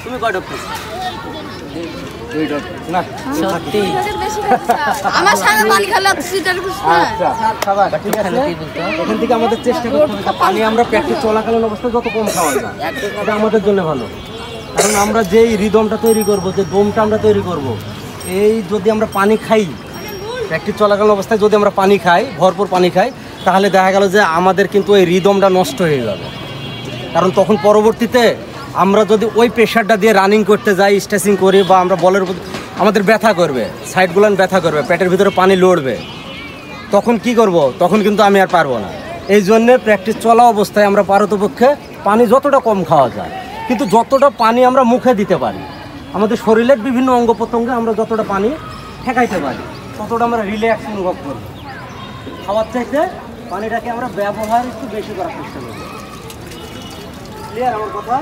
তুমি কয় ডোপ খাইছো? 2 ডোপ না সত্যি আমার সাথে পানি খেলে সিটার কিছু না। আচ্ছা খাবার ঠিক আছে। এখান থেকে আমাদের চেষ্টা করতে হবে পানি আমরা প্র্যাকটিস চলাকালীন অবস্থায় যত কম খাওয়া যায় এটা আমাদের জন্য ভালো। কারণ আমরা যেই রিদমটা তৈরি করব, যে দমটা আমরা তৈরি করব, এই যদি আমরা পানি খাই, প্র্যাকটিস চলাকালীন অবস্থায় যদি আমরা পানি খাই, ভরপুর পানি খাই, তাহলে দেখা গেল যে আমাদের কিন্তু ওই রিদমটা নষ্ট হয়ে যাবে। কারণ তখন পরবর্তীতে আমরা যদি ওই প্রেশারটা দিয়ে রানিং করতে যাই, স্ট্রেচিং করি, বা আমরা বলের আমাদের ব্যথা করবে, সাইডগুলান ব্যথা করবে, পেটের ভিতরে পানি লড়বে, তখন কি করব? তখন কিন্তু আমি আর পারবো না। এই জন্যে প্র্যাকটিস চলা অবস্থায় আমরা পারতপক্ষে পানি যতটা কম খাওয়া যায়, কিন্তু যতটা পানি আমরা মুখে দিতে পারি, আমাদের শরীরের বিভিন্ন অঙ্গ প্রত্যঙ্গে আমরা যতটা পানি ঠেকাইতে পারি, ততটা আমরা রিল্যাক্স অনুভব করব। খাওয়ার চাইতে পানিটাকে আমরা ব্যবহার একটু বেশি করার চেষ্টা করব। ক্লিয়ার আমার কথা?